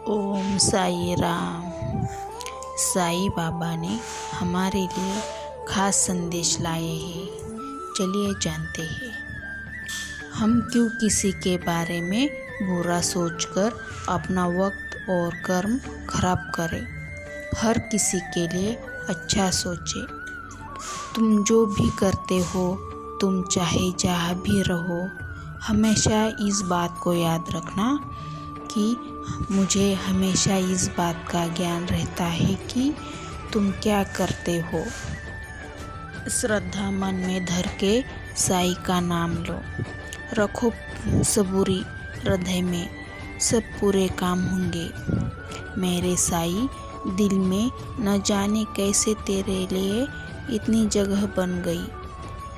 ओम साई राम। साईं बाबा ने हमारे लिए खास संदेश लाए हैं। चलिए जानते हैं। हम क्यों किसी के बारे में बुरा सोचकर अपना वक्त और कर्म खराब करें। हर किसी के लिए अच्छा सोचें। तुम जो भी करते हो, तुम चाहे जहाँ भी रहो, हमेशा इस बात को याद रखना कि मुझे हमेशा इस बात का ज्ञान रहता है कि तुम क्या करते हो। श्रद्धा मन में धर के साईं का नाम लो। रखो सबूरी हृदय में, सब पूरे काम होंगे। मेरे साईं, दिल में न जाने कैसे तेरे लिए इतनी जगह बन गई।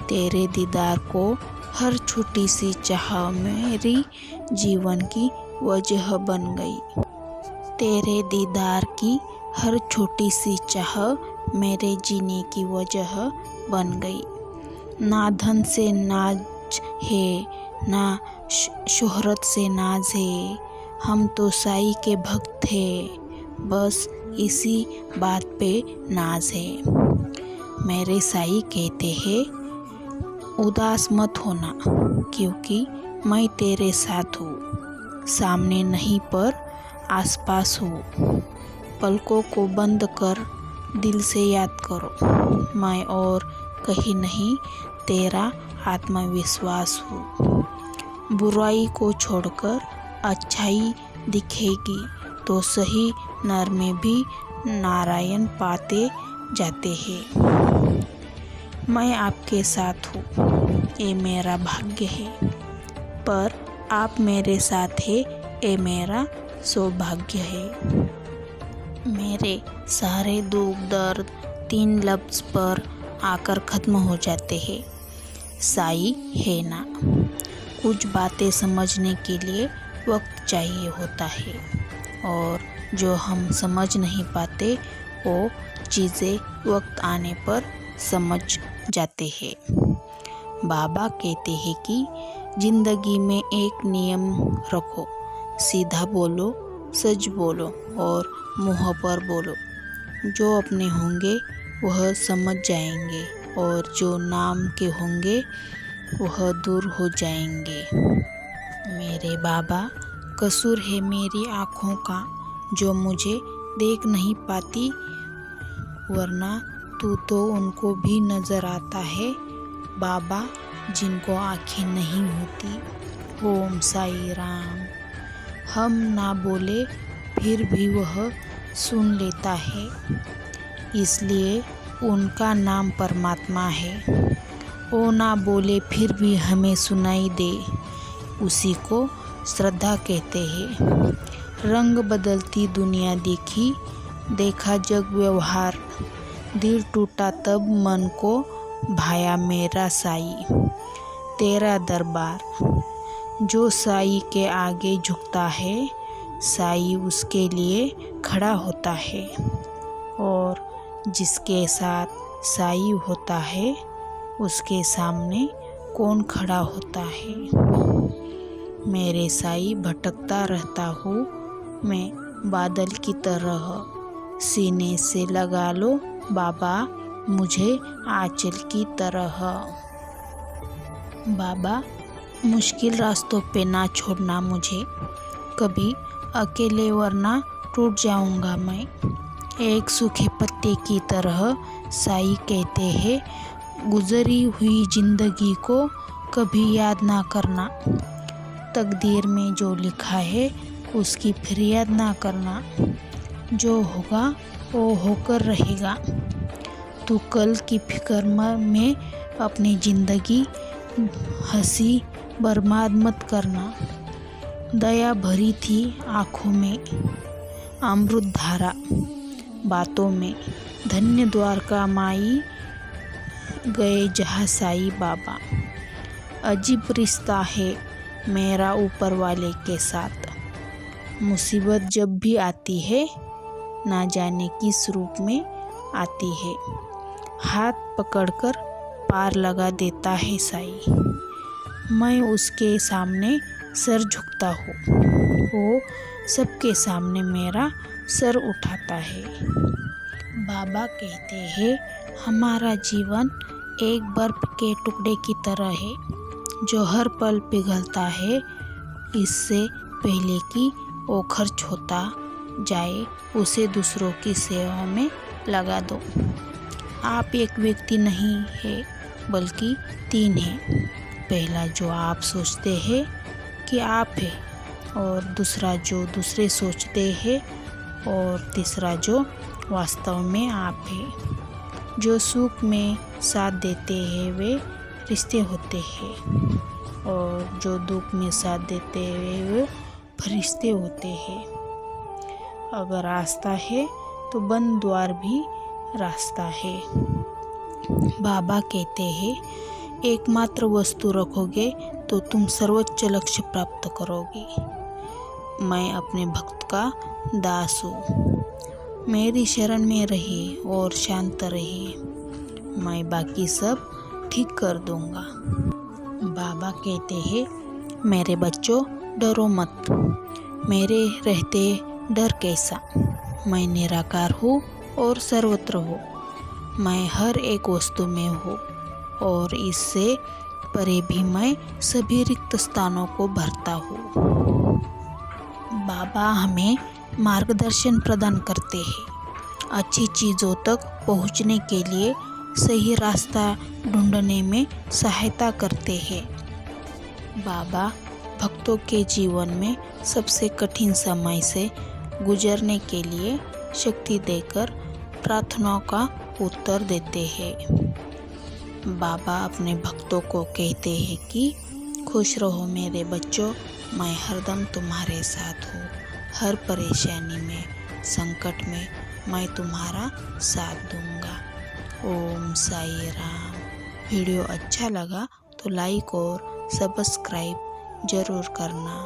तेरे दीदार को हर छोटी सी चाह मेरी जीवन की वजह बन गई। तेरे दीदार की हर छोटी सी चाह मेरे जीने की वजह बन गई। ना धन से नाज है, ना शोहरत से नाज है, हम तो साईं के भक्त हैं, बस इसी बात पे नाज है। मेरे साईं कहते हैं, उदास मत होना, क्योंकि मैं तेरे साथ हूँ। सामने नहीं पर आसपास हूँ। पलकों को बंद कर दिल से याद करो, मैं और कहीं नहीं तेरा आत्मविश्वास हूँ। बुराई को छोड़कर अच्छाई दिखेगी तो सही, नर में भी नारायण पाते जाते हैं। मैं आपके साथ हूँ, ये मेरा भाग्य है, पर आप मेरे साथ है, ये मेरा सौभाग्य है। मेरे सारे दुख दर्द 3 लफ्ज़ पर आकर ख़त्म हो जाते हैं। साईं है ना। कुछ बातें समझने के लिए वक्त चाहिए होता है, और जो हम समझ नहीं पाते वो चीज़ें वक्त आने पर समझ जाते हैं। बाबा कहते हैं कि ज़िंदगी में एक नियम रखो, सीधा बोलो, सच बोलो और मुँह पर बोलो। जो अपने होंगे वह समझ जाएंगे, और जो नाम के होंगे वह दूर हो जाएंगे। मेरे बाबा, कसूर है मेरी आँखों का जो मुझे देख नहीं पाती, वरना तू तो उनको भी नज़र आता है बाबा, जिनको आँखें नहीं होती। ओम साई राम। हम ना बोले फिर भी वह सुन लेता है, इसलिए उनका नाम परमात्मा है। वो ना बोले फिर भी हमें सुनाई दे, उसी को श्रद्धा कहते हैं। रंग बदलती दुनिया देखी, देखा जग व्यवहार, दिल टूटा तब मन को भाया मेरा साईं तेरा दरबार। जो साईं के आगे झुकता है, साईं उसके लिए खड़ा होता है, और जिसके साथ साईं होता है उसके सामने कौन खड़ा होता है। मेरे साईं, भटकता रहता हूँ मैं बादल की तरह, सीने से लगा लो बाबा मुझे आंचल की तरह। बाबा, मुश्किल रास्तों पे ना छोड़ना मुझे कभी अकेले, वरना टूट जाऊंगा मैं। एक सूखे पत्ते की तरह साईं कहते हैं, गुजरी हुई जिंदगी को कभी याद ना करना। तकदीर में जो लिखा है उसकी फरियाद ना करना। जो होगा वो होकर रहेगा। तू कल की फिक्र में अपनी ज़िंदगी हंसी बर्बाद मत करना। दया भरी थी आँखों में, अमृत धारा बातों में, धन्य द्वारका माई गए जहाँ साईं बाबा। अजीब रिश्ता है मेरा ऊपर वाले के साथ। मुसीबत जब भी आती है, ना जाने किस रूप में आती है, हाथ पकड़कर पार लगा देता है साईं। मैं उसके सामने सर झुकता हूँ, वो सबके सामने मेरा सर उठाता है। बाबा कहते हैं हमारा जीवन एक बर्फ के टुकड़े की तरह है जो हर पल पिघलता है। इससे पहले कि वो खर्च होता जाए उसे दूसरों की सेवा में लगा दो। आप एक व्यक्ति नहीं है बल्कि 3 हैं। पहला जो आप सोचते हैं कि आप है, और दूसरा जो दूसरे सोचते हैं, और तीसरा जो वास्तव में आप है। जो सुख में साथ देते हैं वे रिश्ते होते हैं, और जो दुख में साथ देते हैं वे फरिश्ते होते हैं। अगर रास्ता है तो बंद द्वार भी रास्ता है। बाबा कहते हैं एकमात्र वस्तु रखोगे तो तुम सर्वोच्च लक्ष्य प्राप्त करोगे। मैं अपने भक्त का दास हूँ, मेरी शरण में रहिए और शांत रहिए, मैं बाकी सब ठीक कर दूँगा। बाबा कहते हैं मेरे बच्चों डरो मत, मेरे रहते डर कैसा। मैं निराकार हूँ और सर्वत्र हूँ, मैं हर एक वस्तु में हूँ, और इससे परे भी मैं सभी रिक्त स्थानों को भरता हूँ। बाबा हमें मार्गदर्शन प्रदान करते हैं, अच्छी चीज़ों तक पहुँचने के लिए सही रास्ता ढूंढने में सहायता करते हैं। बाबा भक्तों के जीवन में सबसे कठिन समय से गुजरने के लिए शक्ति देकर प्रार्थनाओं का उत्तर देते हैं। बाबा अपने भक्तों को कहते हैं कि खुश रहो मेरे बच्चों, मैं हरदम तुम्हारे साथ हूँ। हर परेशानी में, संकट में मैं तुम्हारा साथ दूंगा। ओम साई राम। वीडियो अच्छा लगा तो लाइक और सब्सक्राइब ज़रूर करना।